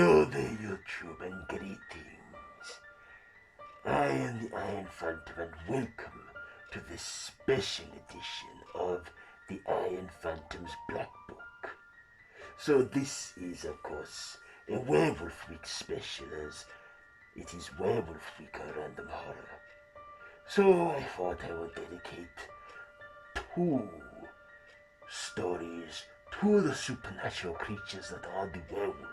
Hello there, YouTube, and greetings. I am the Iron Phantom, and welcome to this special edition of the Iron Phantom's Black Book. So this is, of course, a Werewolf Week special, as it is Werewolf Week around the horror. So I thought I would dedicate two stories to the supernatural creatures that are the werewolves.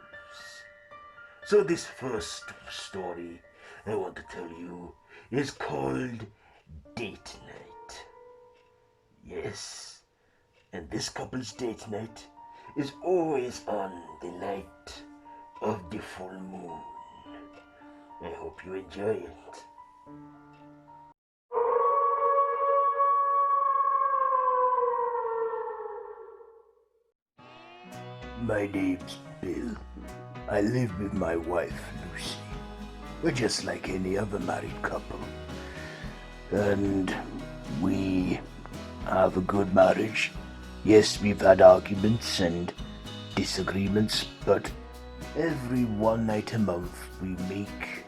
So this first story I want to tell you is called Date Night. Yes, and this couple's date night is always on the night of the full moon. I hope you enjoy it. My name's Bill. I live with my wife, Lucy. We're just like any other married couple. And we have a good marriage. Yes, we've had arguments and disagreements, but every one night a month we make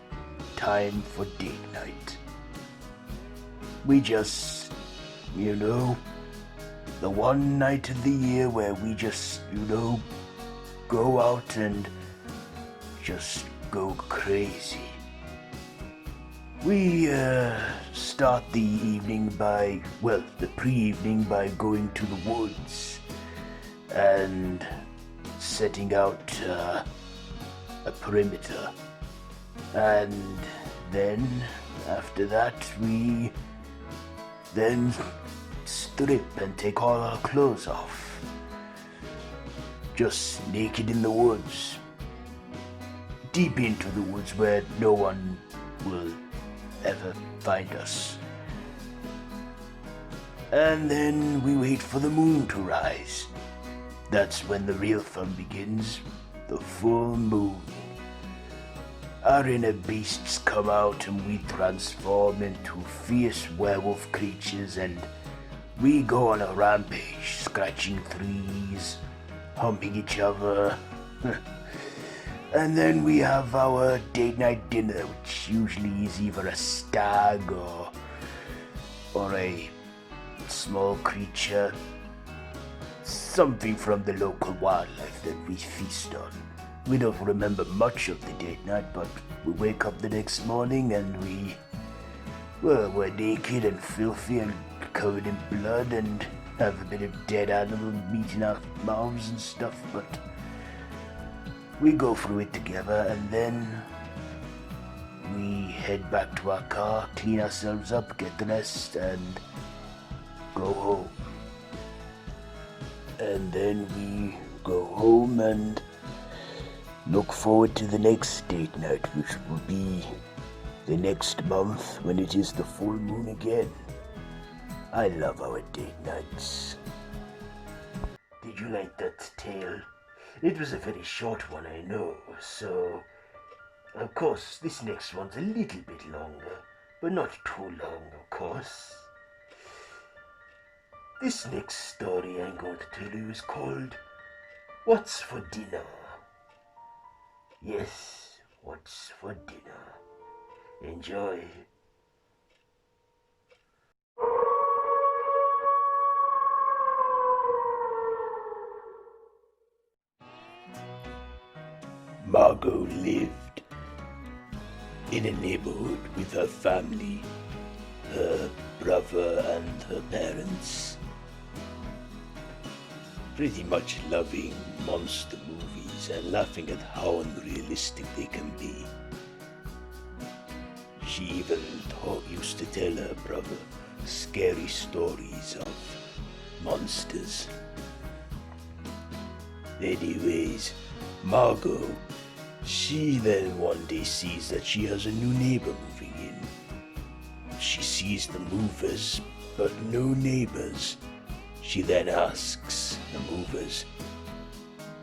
time for date night. We just, the one night of the year where we just, go out and just go crazy. We start the evening the pre-evening by going to the woods and setting out a perimeter. And then, after that, we then strip and take all our clothes off. Just naked in the woods. Deep into the woods where no one will ever find us. And then we wait for the moon to rise. That's when the real fun begins, the full moon. Our inner beasts come out and we transform into fierce werewolf creatures, and we go on a rampage, scratching trees, humping each other. And then we have our date night dinner, which usually is either a stag or a small creature, something from the local wildlife that we feast on. We don't remember much of the date night, but we wake up the next morning and we're naked and filthy and covered in blood and have a bit of dead animal meat in our mouths and stuff, but we go through it together, and then we head back to our car, clean ourselves up, get dressed, and go home. And then we go home and look forward to the next date night, which will be the next month when it is the full moon again. I love our date nights. Did you like that tale? It was a very short one, I know, so of course this next one's a little bit longer, but not too long, of course. This next story I'm going to tell you is called What's for Dinner? Yes, what's for dinner? Enjoy. Margot lived in a neighborhood with her family, her brother and her parents, pretty much loving monster movies and laughing at how unrealistic they can be. She even used to tell her brother scary stories of monsters. Anyways, Margot, she then one day sees that she has a new neighbor moving in. She sees the movers, but no neighbors. She then asks the movers,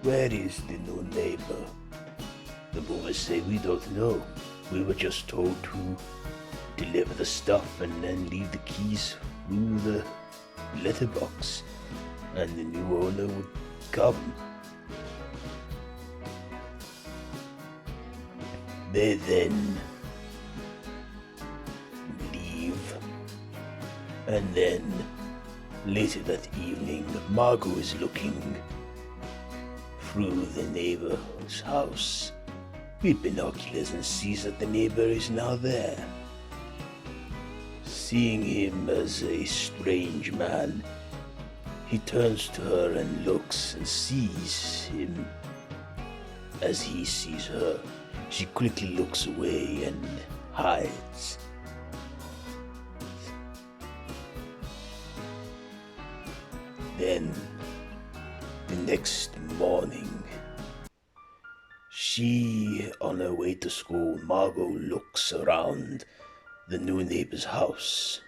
"Where is the new neighbor?" The movers say, "We don't know. We were just told to deliver the stuff and then leave the keys through the letterbox, and the new owner would come." They then leave, and then later that evening, Margot is looking through the neighbor's house with binoculars and sees that the neighbor is now there. Seeing him as a strange man, he turns to her and looks and sees him as he sees her. She quickly looks away and hides. Then, the next morning, on her way to school, Margot looks around the new neighbor's house,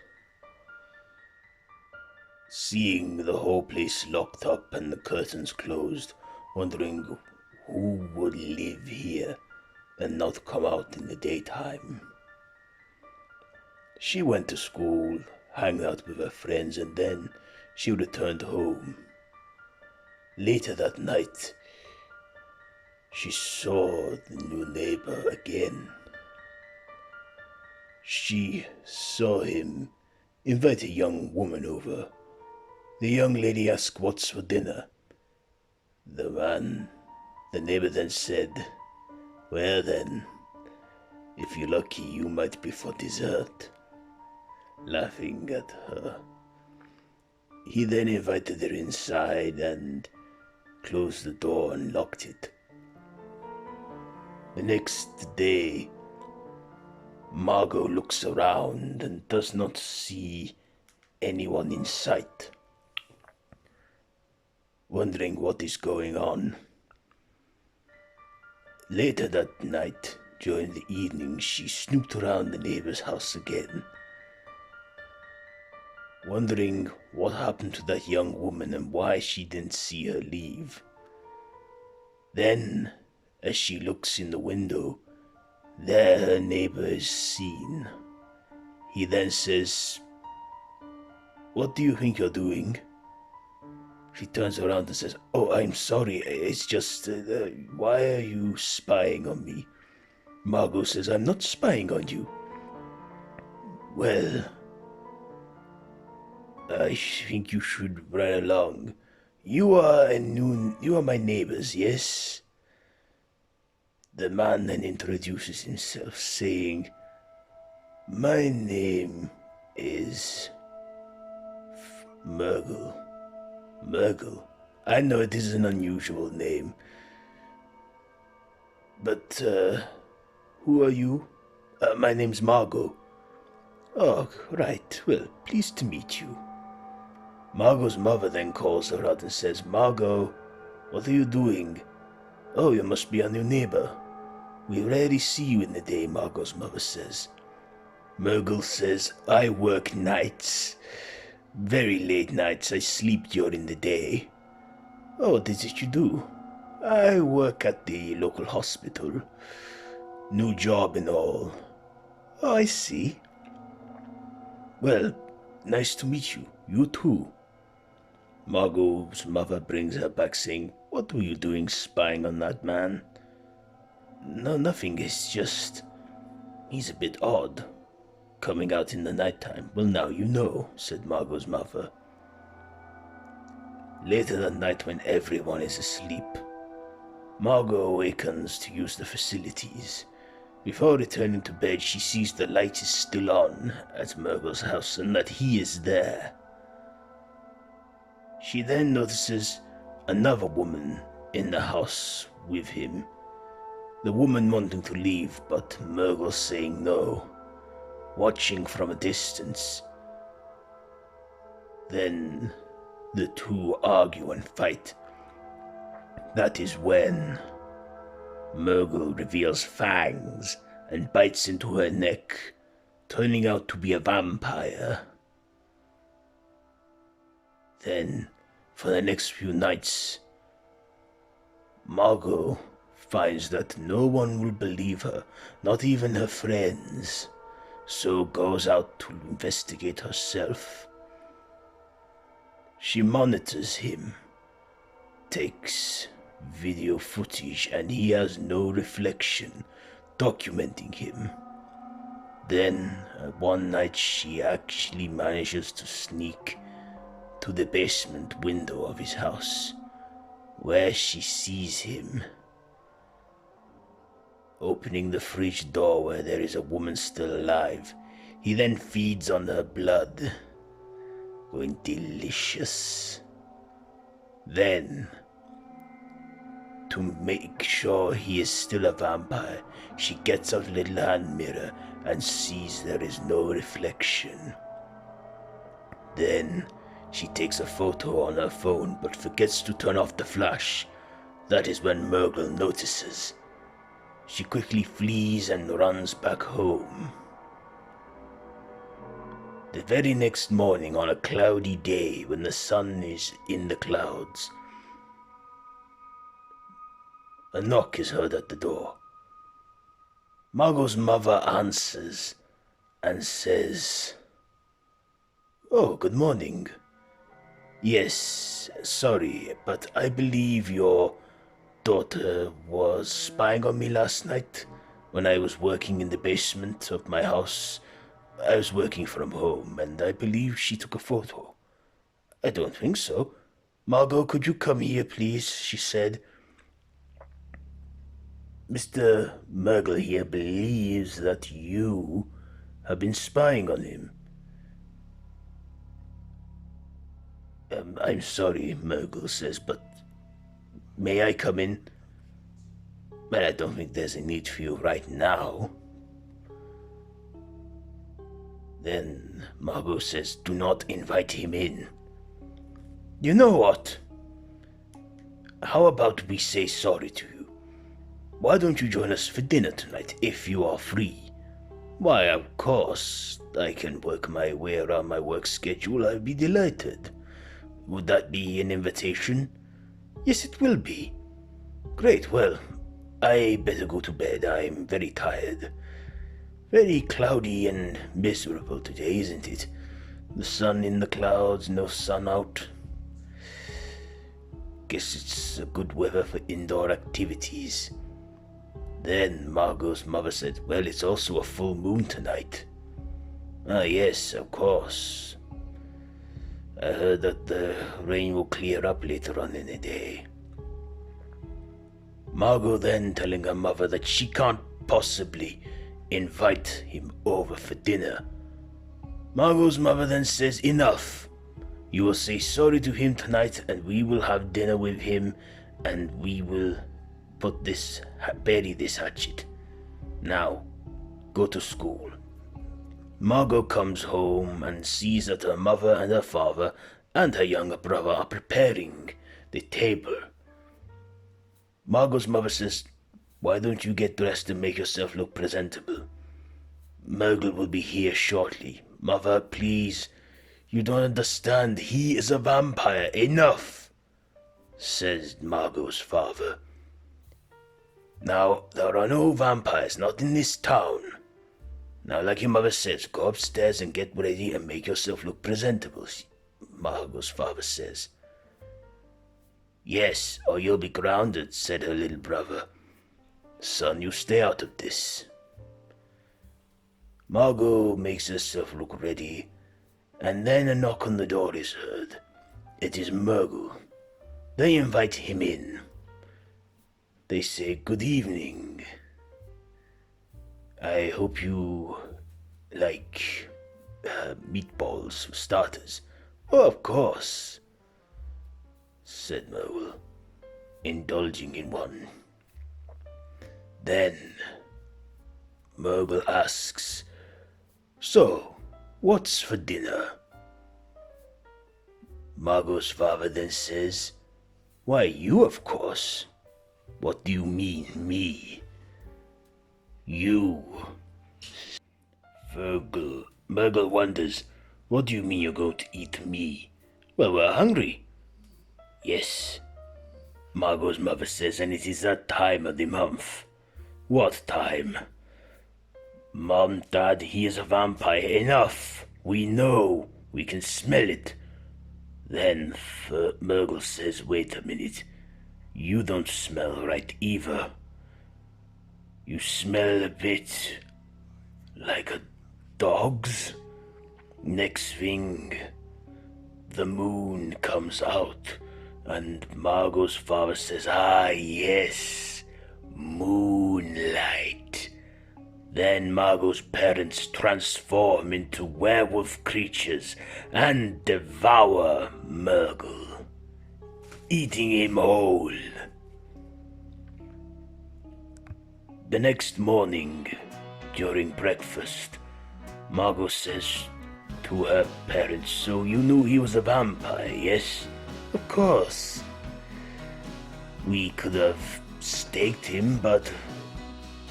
seeing the whole place locked up and the curtains closed, wondering who would live here and not come out in the daytime. She went to school, hung out with her friends, and then she returned home. Later that night, she saw the new neighbor again. She saw him invite a young woman over. The young lady asked what's for dinner. The neighbor then said, "Well then, if you're lucky, you might be for dessert," laughing at her. He then invited her inside and closed the door and locked it. The next day, Margot looks around and does not see anyone in sight. Wondering what is going on. Later that night, during the evening, she snooped around the neighbor's house again, wondering what happened to that young woman and why she didn't see her leave. Then, as she looks in the window, there her neighbor is seen. He then says, "What do you think you're doing?" She turns around and says, "Oh, I'm sorry, it's just, why are you spying on me?" Margot says, "I'm not spying on you." "Well, I think you should run along. You are my neighbors, yes?" The man then introduces himself, saying, "My name is Murgle." Murgle. I know it is an unusual name. But, who are you? My name's Margot. Oh, right. Well, pleased to meet you. Margot's mother then calls her out and says, "Margot, what are you doing?" "Oh, you must be our new neighbor. We rarely see you in the day," Margot's mother says. Murgle says, "I work nights. Very late nights. I sleep during the day." "Oh, what is it you do?" "I work at the local hospital. New job and all." "Oh, I see." "Well, nice to meet you. You too." Margot's mother brings her back saying, "What were you doing spying on that man?" "No, nothing. It's just, he's a bit odd, coming out in the nighttime." "Well, now you know," said Margot's mother. Later that night, when everyone is asleep, Margot awakens to use the facilities. Before returning to bed, she sees the light is still on at Murgle's house and that he is there. She then notices another woman in the house with him. The woman wanting to leave, but Murgle saying no, watching from a distance. Then the two argue and fight. That is when Murgle reveals fangs and bites into her neck, turning out to be a vampire. Then, for the next few nights, Margot finds that no one will believe her, not even her friends, so goes out to investigate herself. She monitors him, takes video footage, and he has no reflection, documenting him. Then, one night she actually manages to sneak to the basement window of his house, where she sees him opening the fridge door where there is a woman still alive. He then feeds on her blood, going delicious. Then, to make sure he is still a vampire, she gets out a little hand mirror and sees there is no reflection. Then, she takes a photo on her phone but forgets to turn off the flash. That is when Murgle notices. She quickly flees and runs back home. The very next morning, on a cloudy day when the sun is in the clouds, a knock is heard at the door. Margot's mother answers and says, "Oh, good morning. Yes, sorry, but I believe your daughter was spying on me last night when I was working in the basement of my house. I was working from home, and I believe she took a photo." "I don't think so. Margot, could you come here, please?" she said. "Mr. Murgle here believes that you have been spying on him." "I'm sorry," Murgle says, "but may I come in?" "Well, I don't think there's a need for you right now." Then Margot says, "Do not invite him in." "You know what? How about we say sorry to you? Why don't you join us for dinner tonight if you are free?" "Why, of course, I can work my way around my work schedule. I'd be delighted. Would that be an invitation?" "Yes, it will be." "Great, well, I better go to bed. I'm very tired. Very cloudy and miserable today, isn't it? The sun in the clouds, no sun out. Guess it's a good weather for indoor activities." Then Margot's mother said, "Well, it's also a full moon tonight." "Ah, yes, of course. I heard that the rain will clear up later on in the day." Margot then telling her mother that she can't possibly invite him over for dinner. Margot's mother then says, "Enough. You will say sorry to him tonight, and we will have dinner with him, and we will bury this hatchet. Now, go to school." Margot comes home and sees that her mother and her father and her younger brother are preparing the table. Margot's mother says, "Why don't you get dressed and make yourself look presentable? Murgle will be here shortly." "Mother, please, you don't understand. He is a vampire." "Enough," says Margot's father. "Now, there are no vampires, not in this town. Now, like your mother says, go upstairs and get ready and make yourself look presentable," Margot's father says. "Yes, or you'll be grounded," said her little brother. "Son, you stay out of this." Margot makes herself look ready, and then a knock on the door is heard. It is Murgle. They invite him in. They say, "Good evening. I hope you like meatballs for starters." "Oh, of course," said Murgle, indulging in one. Then Murgle asks, "So, what's for dinner?" Margot's father then says, "Why, you, of course." "What do you mean, me?" "You." Murgle wonders, "What do you mean you're going to eat me?" "Well, we're hungry." "Yes," Margot's mother says, "and it is that time of the month." "What time?" "Mom, Dad, he is a vampire." "Enough! We know. We can smell it." Then Murgle says, "Wait a minute. You don't smell right either. You smell a bit like a dog's. Next thing, the moon comes out, and Margot's father says, "Ah, yes, moonlight." Then Margot's parents transform into werewolf creatures and devour Murgle, eating him whole. The next morning, during breakfast, Margot says to her parents, "So you knew he was a vampire, yes?" "Of course. We could have staked him, but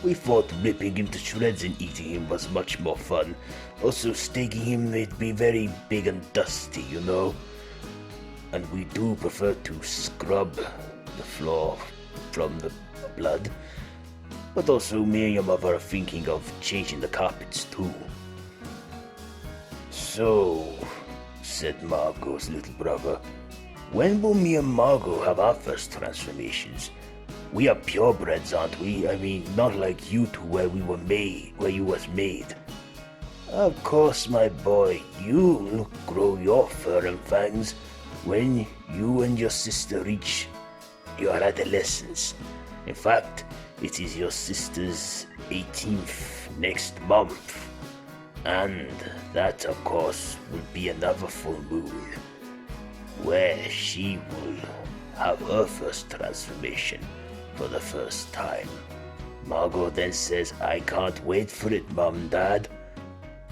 we thought ripping him to shreds and eating him was much more fun. Also, staking him would be very big and dusty, you know. And we do prefer to scrub the floor from the blood. But also, me and your mother are thinking of changing the carpets too." "So," said Margot's little brother, "when will me and Margot have our first transformations? We are purebreds, aren't we? I mean, not like you two where you was made." "Of course, my boy, you'll grow your fur and fangs when you and your sister reach your adolescence. In fact, it is your sister's 18th next month. And that, of course, will be another full moon, where she will have her first transformation for the first time." Margot then says, "I can't wait for it, Mom, Dad.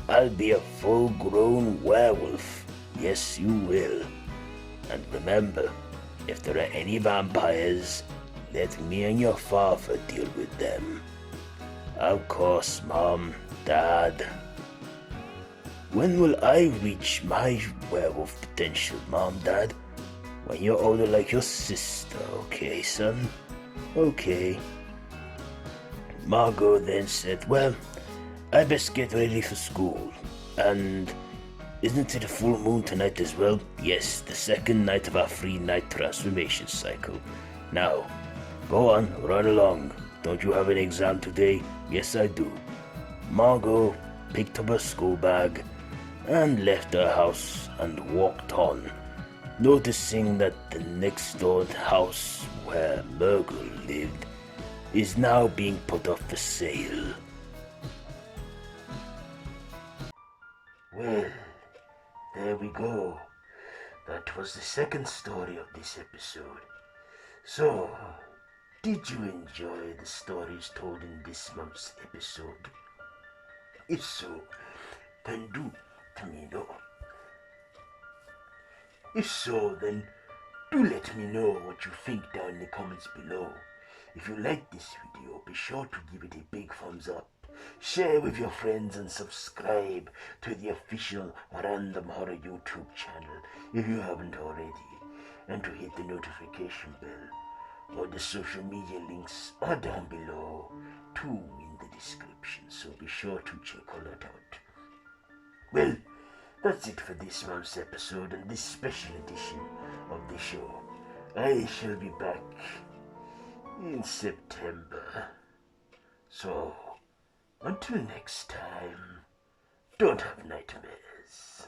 I'll be a full-grown werewolf. Yes, you will. And remember, if there are any vampires, let me and your father deal with them." "Of course, Mom, Dad." "When will I reach my werewolf potential, Mom, Dad?" "When you're older like your sister, okay, son? Okay." Margot then said, "Well, I best get ready for school. And isn't it a full moon tonight as well?" "Yes, the second night of our 3-night transformation cycle. Now, go on, run along. Don't you have an exam today?" "Yes, I do." Margot picked up her school bag and left her house and walked on, noticing that the next door house where Murgle lived is now being put up for sale. Well, there we go. That was the second story of this episode. So, did you enjoy the stories told in this month's episode? If so, then do let me know. If so, then do let me know what you think down in the comments below. If you like this video, be sure to give it a big thumbs up, share with your friends, and subscribe to the official Random Horror YouTube channel if you haven't already, and to hit the notification bell. All the social media links are down below, too, in the description, so be sure to check all that out. Well, that's it for this month's episode and this special edition of the show. I shall be back in September. So, until next time, don't have nightmares.